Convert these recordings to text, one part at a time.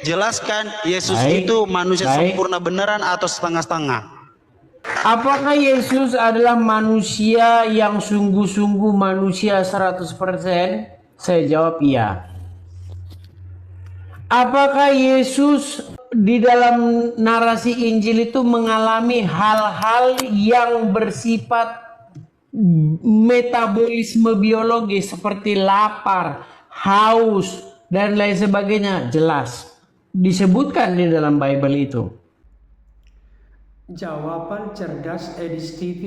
Jelaskan, Yesus Baik, itu manusia baik. sempurna beneran atau setengah-setengah? Apakah Yesus adalah manusia yang sungguh-sungguh manusia 100%? Saya jawab iya. Apakah Yesus di dalam narasi Injil itu mengalami hal-hal yang bersifat metabolisme biologis seperti lapar, haus, dan lain sebagainya? Jelas. Disebutkan di dalam Bible itu. Jawaban cerdas Edis TV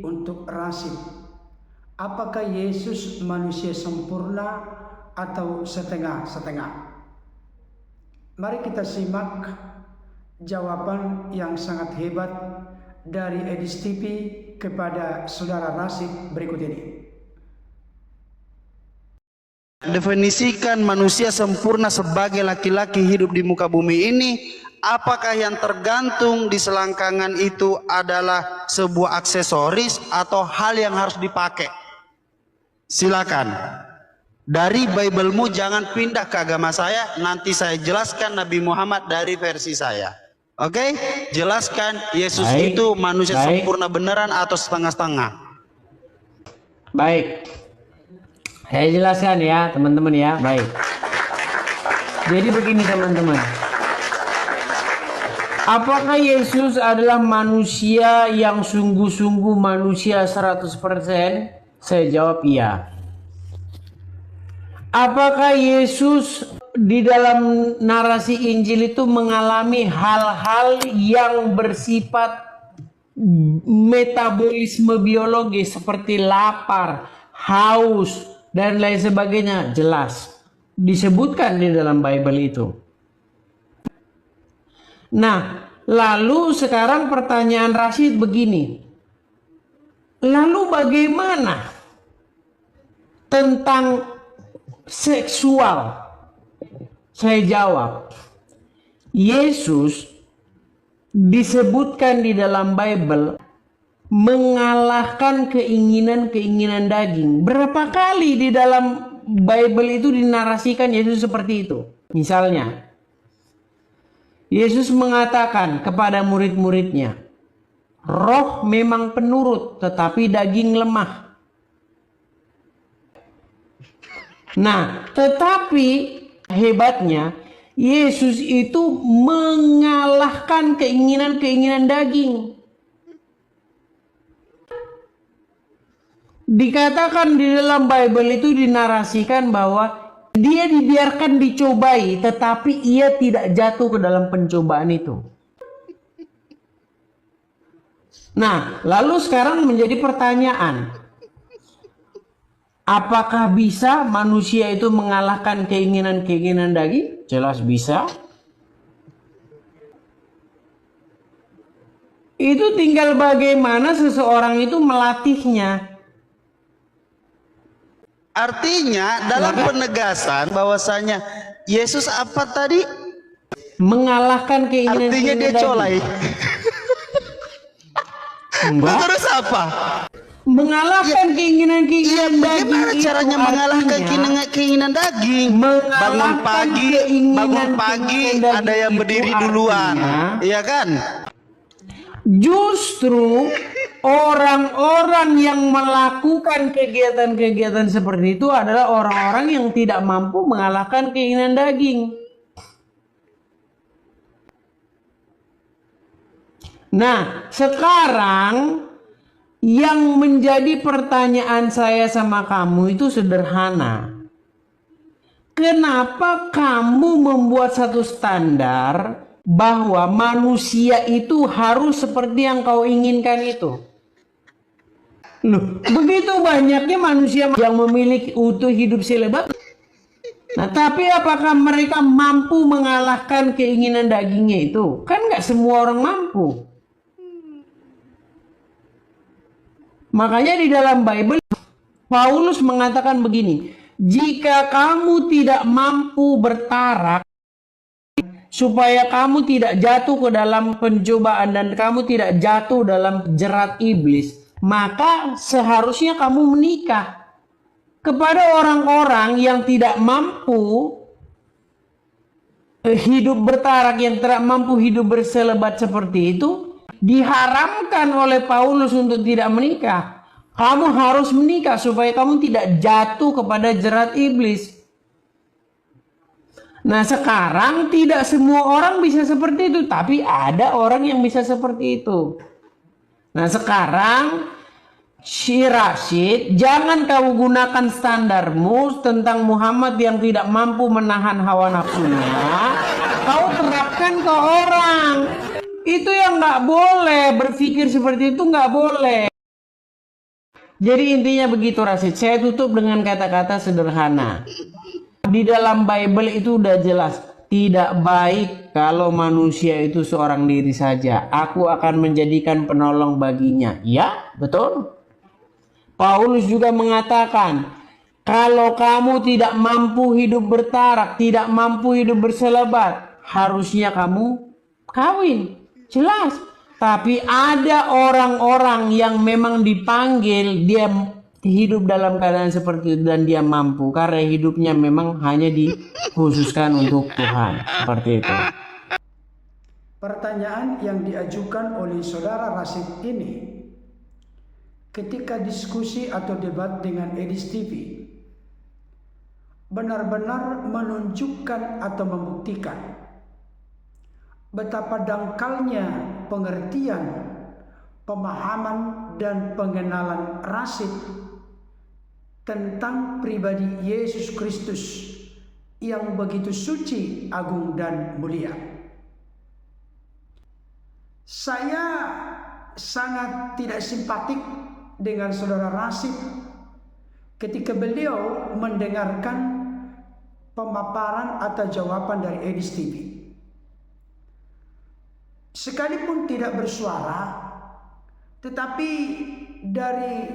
untuk Rasid. Apakah Yesus manusia sempurna atau setengah-setengah? Mari kita simak jawaban yang sangat hebat dari Edis TV kepada saudara Rasid berikut ini. Definisikan manusia sempurna sebagai laki-laki hidup di muka bumi ini. Apakah yang tergantung di selangkangan itu adalah sebuah aksesoris atau hal yang harus dipakai? Silakan. Dari Biblemu, jangan pindah ke agama saya. Nanti saya jelaskan Nabi Muhammad dari versi saya. Oke? Jelaskan, Yesus Baik, itu manusia baik. sempurna beneran atau setengah-setengah? Baik, saya jelaskan ya teman-teman ya. Baik, jadi begini teman-teman. Apakah Yesus adalah manusia yang sungguh-sungguh manusia 100%? Saya jawab iya. Apakah Yesus di dalam narasi Injil itu mengalami hal-hal yang bersifat metabolisme biologis seperti lapar, haus, dan lain sebagainya? Jelas. Disebutkan di dalam Bible itu. Nah, lalu sekarang pertanyaan Rasid begini. Lalu bagaimana tentang seksual? Saya jawab, Yesus disebutkan di dalam Bible mengalahkan keinginan-keinginan daging. Berapa kali di dalam Bible itu dinarasikan Yesus seperti itu? Misalnya, Yesus mengatakan kepada murid-muridnya, roh memang penurut, tetapi daging lemah. Nah, tetapi hebatnya, Yesus itu mengalahkan keinginan-keinginan daging. Dikatakan di dalam Bible itu dinarasikan bahwa dia dibiarkan dicobai, tetapi ia tidak jatuh ke dalam pencobaan itu. Nah, lalu sekarang menjadi pertanyaan, apakah bisa manusia itu mengalahkan keinginan-keinginan daging? Jelas bisa. Itu tinggal bagaimana seseorang itu melatihnya. Artinya dalam penegasan bahwasanya Yesus apa tadi? Mengalahkan keinginan-keinginan Artinya dia daging. colai. Enggak. Terus apa? Mengalahkan keinginan-keinginan daging. Bagaimana itu caranya mengalahkan artinya keinginan daging? Bangun mengalahkan pagi keinginan-keinginan ada yang daging berdiri itu duluan, artinya iya kan? justru orang-orang yang melakukan kegiatan-kegiatan seperti itu adalah orang-orang yang tidak mampu mengalahkan keinginan daging. Nah, sekarang yang menjadi pertanyaan saya sama kamu itu sederhana. Kenapa kamu membuat satu standar bahwa manusia itu harus seperti yang kau inginkan itu? Loh, begitu banyaknya manusia yang memiliki utuh hidup selebat. Nah, tapi apakah mereka mampu mengalahkan keinginan dagingnya itu? Kan nggak semua orang mampu. Makanya di dalam Bible Paulus mengatakan begini, jika kamu tidak mampu bertarak supaya kamu tidak jatuh ke dalam pencobaan dan kamu tidak jatuh dalam jerat iblis, maka seharusnya kamu menikah. Kepada orang-orang yang tidak mampu hidup bertarak yang tidak mampu hidup berselebat seperti itu, diharamkan oleh Paulus untuk tidak menikah. Kamu harus menikah supaya kamu tidak jatuh kepada jerat iblis. Nah, sekarang tidak semua orang bisa seperti itu, tapi ada orang yang bisa seperti itu. Nah, sekarang si Rashid, jangan kau gunakan standarmu tentang Muhammad yang tidak mampu menahan hawa nafsunya, kau terapkan ke orang. Itu yang nggak boleh, berpikir seperti itu nggak boleh. Jadi intinya begitu Rashid, saya tutup dengan kata-kata sederhana. Di dalam Bible itu udah jelas, tidak baik kalau manusia itu seorang diri saja. Aku akan menjadikan penolong baginya. Ya, betul. Paulus juga mengatakan, kalau kamu tidak mampu hidup bertarak, tidak mampu hidup berselebat, harusnya kamu kawin. Jelas. Tapi ada orang-orang yang memang dipanggil, dia hidup dalam keadaan seperti itu dan dia mampu. Karena hidupnya memang hanya dikhususkan untuk Tuhan. Seperti itu. Pertanyaan yang diajukan oleh saudara Rashid ini, ketika diskusi atau debat dengan Edis TV, benar-benar menunjukkan atau membuktikan betapa dangkalnya pengertian, pemahaman, dan pengenalan Rashid tentang pribadi Yesus Kristus yang begitu suci, agung, dan mulia. Saya sangat tidak simpatik dengan saudara Rashid ketika beliau mendengarkan pemaparan atau jawaban dari Edis TV. Sekalipun tidak bersuara, tetapi dari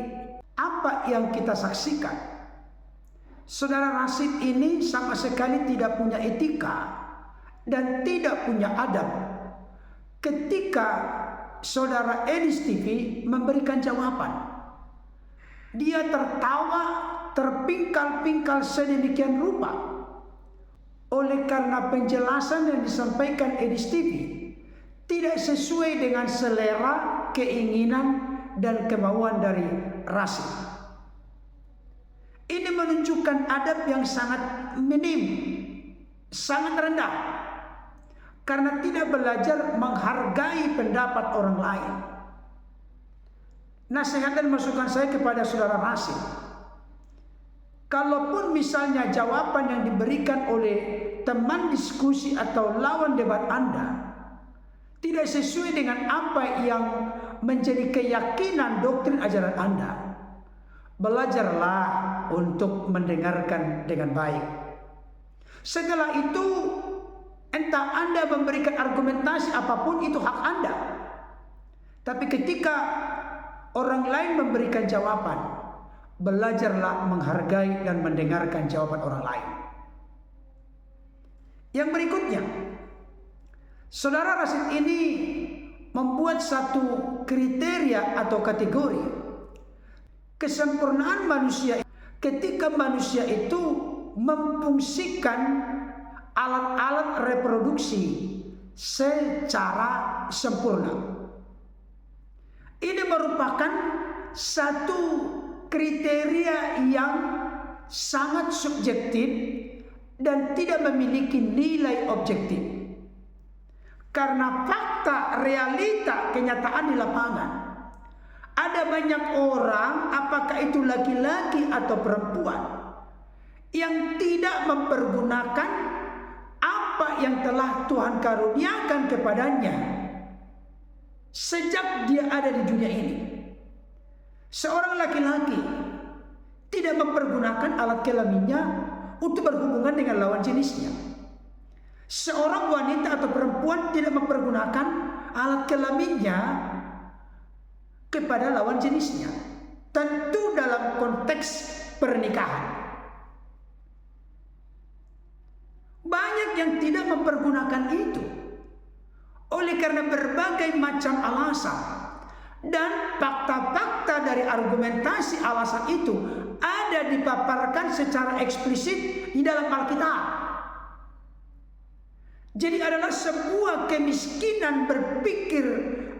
apa yang kita saksikan, saudara Rashid ini sama sekali tidak punya etika dan tidak punya adab ketika saudara Edis TV memberikan jawaban. Dia tertawa, terpingkal-pingkal sedemikian rupa oleh karena penjelasan yang disampaikan Edis TV tidak sesuai dengan selera, keinginan, dan kemauan dari Rashid. Ini menunjukkan adab yang sangat minim, sangat rendah, karena tidak belajar menghargai pendapat orang lain. Nasihat dan masukan saya kepada saudara Rashid, kalaupun misalnya jawaban yang diberikan oleh teman diskusi atau lawan debat Anda tidak sesuai dengan apa yang menjadi keyakinan doktrin ajaran Anda, belajarlah untuk mendengarkan dengan baik. Setelah itu, entah Anda memberikan argumentasi apapun, itu hak Anda. Tapi ketika orang lain memberikan jawaban, belajarlah menghargai dan mendengarkan jawaban orang lain. Yang berikutnya, saudara Rashid ini membuat satu kriteria atau kategori kesempurnaan manusia ketika manusia itu memfungsikan alat-alat reproduksi secara sempurna. Ini merupakan satu kriteria yang sangat subjektif dan tidak memiliki nilai objektif. Karena fakta, realita, kenyataan di lapangan, ada banyak orang, apakah itu laki-laki atau perempuan, yang tidak mempergunakan apa yang telah Tuhan karuniakan kepadanya sejak dia ada di dunia ini. Seorang laki-laki tidak mempergunakan alat kelaminnya untuk berhubungan dengan lawan jenisnya. Seorang wanita atau perempuan tidak mempergunakan alat kelaminnya kepada lawan jenisnya, tentu dalam konteks pernikahan. Banyak yang tidak mempergunakan itu oleh karena berbagai macam alasan, dan fakta-fakta dari argumentasi alasan itu ada dipaparkan secara eksplisit di dalam Alkitab. Jadi adalah sebuah kemiskinan berpikir,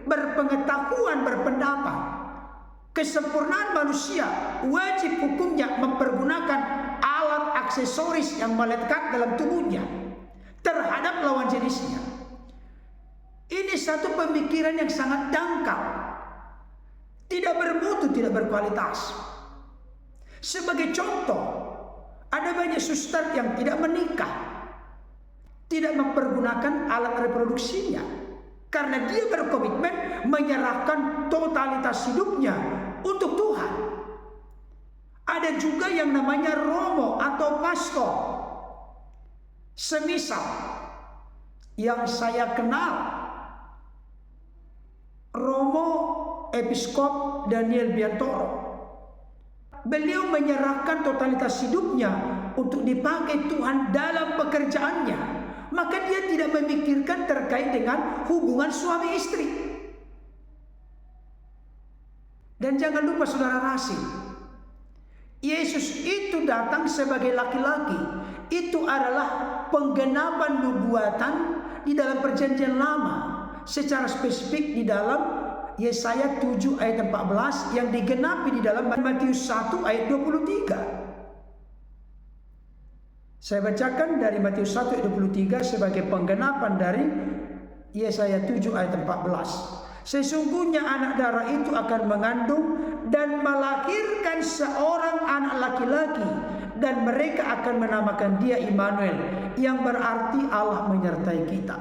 berpengetahuan, berpendapat. Kesempurnaan manusia wajib hukumnya mempergunakan alat aksesoris yang melekat dalam tubuhnya terhadap lawan jenisnya. Ini satu pemikiran yang sangat dangkal, tidak bermutu, tidak berkualitas. Sebagai contoh, ada banyak suster yang tidak menikah, tidak mempergunakan alat reproduksinya karena dia berkomitmen menyerahkan totalitas hidupnya untuk Tuhan. Ada juga yang namanya romo atau pastor. Semisal yang saya kenal, Romo Episkop Daniel Biantoro. Beliau menyerahkan totalitas hidupnya untuk dipakai Tuhan dalam pekerjaannya. Maka dia tidak memikirkan terkait dengan hubungan suami istri. Dan jangan lupa saudara Rasim, Yesus itu datang sebagai laki-laki. Itu adalah penggenapan nubuatan di dalam perjanjian lama. Secara spesifik di dalam Yesaya 7 ayat 14 yang digenapi di dalam Matius 1 ayat 23. Saya bacakan dari Matius 1 ayat 23 sebagai penggenapan dari Yesaya 7 ayat 14. Sesungguhnya anak darah itu akan mengandung dan melahirkan seorang anak laki-laki, dan mereka akan menamakan dia Immanuel, yang berarti Allah menyertai kita.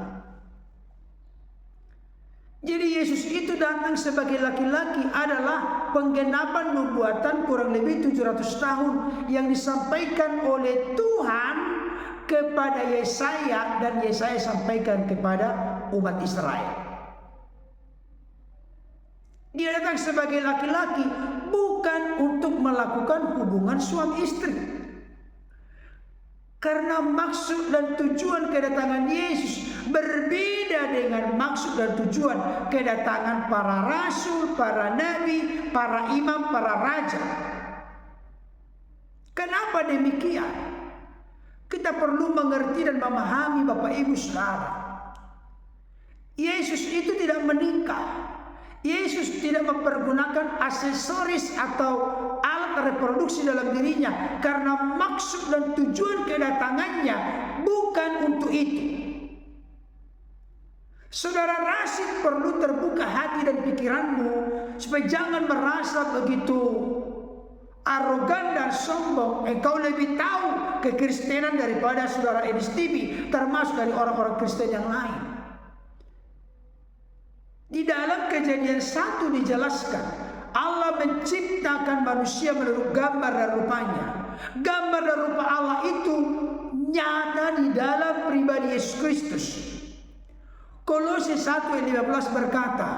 Jadi Yesus itu datang sebagai laki-laki adalah penggenapan nubuatan kurang lebih 700 tahun yang disampaikan oleh Tuhan kepada Yesaya, dan Yesaya sampaikan kepada umat Israel. Dia datang sebagai laki-laki bukan untuk melakukan hubungan suami istri. Karena maksud dan tujuan kedatangan Yesus berbeda dengan maksud dan tujuan kedatangan para rasul, para nabi, para imam, para raja. Kenapa demikian? Kita perlu mengerti dan memahami Bapak Ibu Saudara. Yesus itu tidak menikah. Yesus tidak mempergunakan aksesoris atau alat reproduksi dalam dirinya, karena maksud dan tujuan kedatangannya bukan untuk itu. Saudara Rasid perlu terbuka hati dan pikiranmu supaya jangan merasa begitu arogan dan sombong. Engkau lebih tahu kekristenan daripada saudara Edis TV, termasuk dari orang-orang Kristen yang lain. Di dalam Kejadian 1 dijelaskan Allah menciptakan manusia menurut gambar dan rupanya. Gambar dan rupa Allah itu nyata di dalam pribadi Yesus Kristus. Kolose 1 ayat 15 berkata,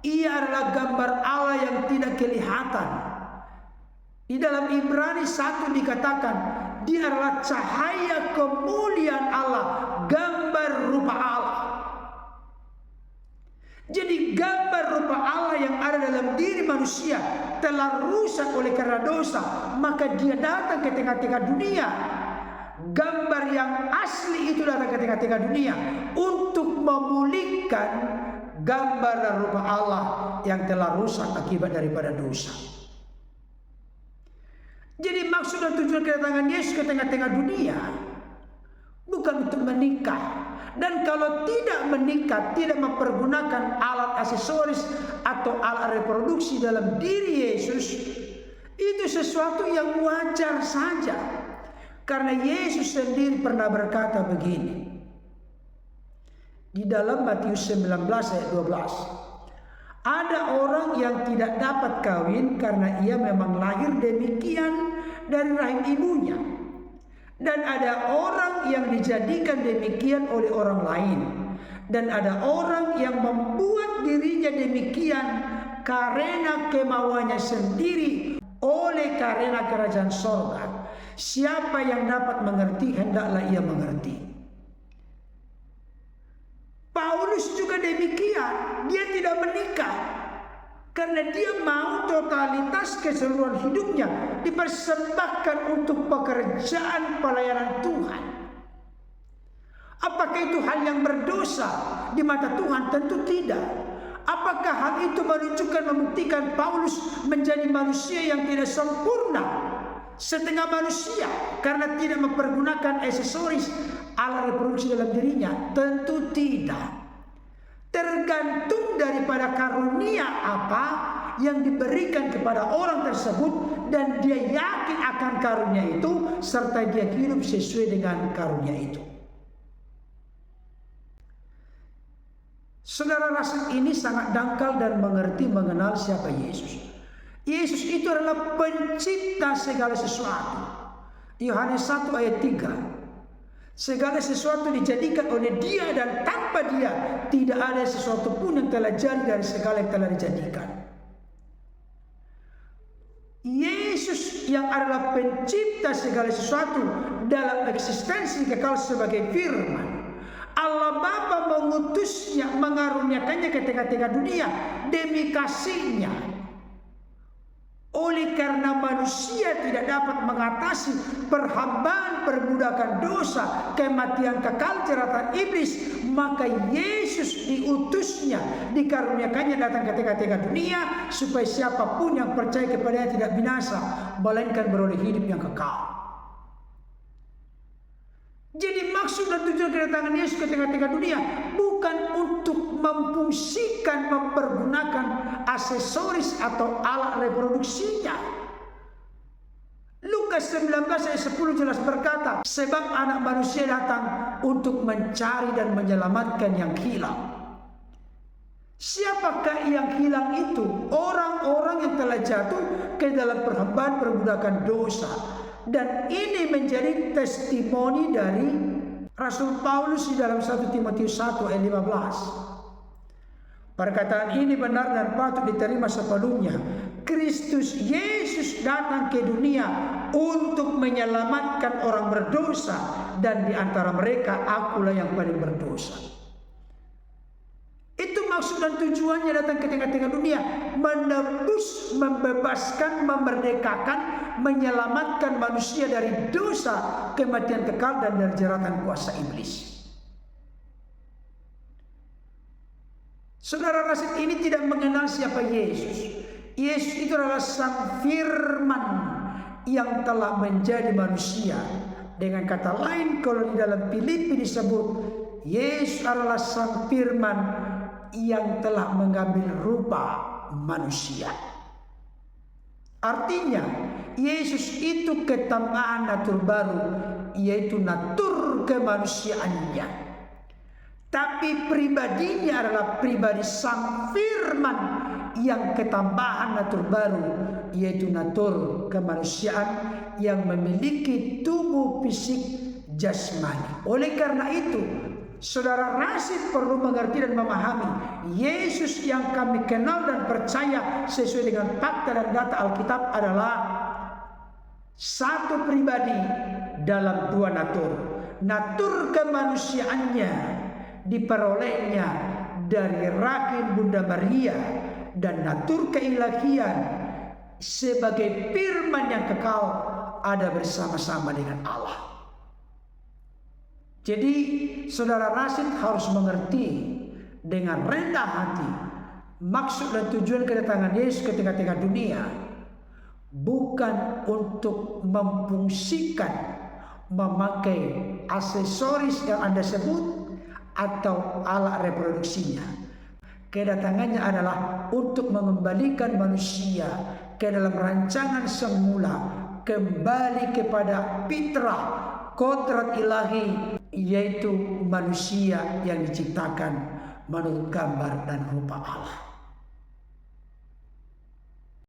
Ia adalah gambar Allah yang tidak kelihatan. Di dalam Ibrani 1 dikatakan, Dia adalah cahaya kemuliaan Allah, gambar rupa Allah. Jadi gambar rupa Allah yang ada dalam diri manusia telah rusak oleh karena dosa, maka dia datang ke tengah-tengah dunia. Gambar yang asli itu datang ke tengah-tengah dunia untuk memulihkan gambar dan rupa Allah yang telah rusak akibat daripada dosa. Jadi maksud dan tujuan kedatangan Yesus ke tengah-tengah dunia bukan untuk menikah. Dan kalau tidak menikah, tidak mempergunakan alat aksesoris atau alat reproduksi dalam diri Yesus, itu sesuatu yang wajar saja. Karena Yesus sendiri pernah berkata begini. Di dalam Matius 19 ayat 12. Ada orang yang tidak dapat kawin karena ia memang lahir demikian dari rahim ibunya. Dan ada orang yang dijadikan demikian oleh orang lain. Dan ada orang yang membuat dirinya demikian karena kemauannya sendiri oleh karena kerajaan sorga. Siapa yang dapat mengerti, hendaklah ia mengerti. Paulus juga demikian. Dia tidak menikah karena dia mau totalitas keseluruhan hidupnya dipersembahkan untuk pekerjaan pelayanan Tuhan. Apakah itu hal yang berdosa di mata Tuhan? Tentu tidak. Apakah hal itu menunjukkan, membuktikan Paulus menjadi manusia yang tidak sempurna, setengah manusia, karena tidak mempergunakan aksesoris alat reproduksi dalam dirinya? Tentu tidak. Tergantung daripada karunia apa yang diberikan kepada orang tersebut, dan dia yakin akan karunia itu, serta dia hidup sesuai dengan karunia itu. Saudara rasul ini sangat dangkal dan mengenal siapa Yesus. Yesus itu adalah pencipta segala sesuatu. Yohanes 1 ayat 3. Segala sesuatu dijadikan oleh Dia, dan tanpa Dia tidak ada sesuatu pun yang telah jadi dari segala yang telah dijadikan. Yesus yang adalah pencipta segala sesuatu dalam eksistensi kekal sebagai firman. Allah Bapa mengutusnya, mengaruniakannya ke tengah-tengah dunia demi kasih-Nya. Oleh karena manusia tidak dapat mengatasi perhambaan, perbudakan dosa, kematian kekal, jeratan iblis, maka Yesus diutusnya, dikaruniakannya datang ke tengah-tengah dunia, supaya siapapun yang percaya kepadanya tidak binasa, melainkan beroleh hidup yang kekal. Jadi maksud dan tujuan kedatangan Yesus ke tengah-tengah dunia bukan untuk memfungsikan, mempergunakan aksesoris atau alat reproduksinya. Lukas 19 ayat 10 jelas berkata, sebab anak manusia datang untuk mencari dan menyelamatkan yang hilang. Siapakah yang hilang itu? Orang-orang yang telah jatuh ke dalam perhambaan perbudakan dosa. Dan ini menjadi testimoni dari Rasul Paulus di dalam 1 Timotius 1 ayat 15. Perkataan ini benar dan patut diterima sepenuhnya. Kristus Yesus datang ke dunia untuk menyelamatkan orang berdosa, dan di antara mereka akulah yang paling berdosa. Itu maksud dan tujuannya datang ke tengah-tengah dunia, menebus, membebaskan, memerdekakan, menyelamatkan manusia dari dosa, kematian kekal, dan dari jeratan kuasa iblis. Saudara rasul ini tidak mengenal siapa Yesus. Yesus itu adalah Sang Firman yang telah menjadi manusia. Dengan kata lain, kalau di dalam Filipi disebut Yesus adalah Sang Firman yang telah mengambil rupa manusia. Artinya Yesus itu ketambahan natur baru, yaitu natur kemanusiaannya. Tapi pribadinya adalah pribadi Sang Firman yang ketambahan natur baru, yaitu natur kemanusiaan yang memiliki tubuh fisik jasmani. Oleh karena itu, saudara rasul perlu mengerti dan memahami, Yesus yang kami kenal dan percaya sesuai dengan fakta dan data Alkitab adalah satu pribadi dalam dua natur. Natur kemanusiaannya diperolehnya dari rahim Bunda Maria, dan natur keilahian sebagai firman yang kekal ada bersama-sama dengan Allah. Jadi saudara rasul harus mengerti dengan rendah hati maksud dan tujuan kedatangan Yesus ke tengah-tengah dunia bukan untuk memfungsikan, memakai aksesoris yang Anda sebut atau alat reproduksinya. Kedatangannya adalah untuk mengembalikan manusia ke dalam rancangan semula, kembali kepada fitrah kodrat ilahi, yaitu manusia yang diciptakan menurut gambar dan rupa Allah.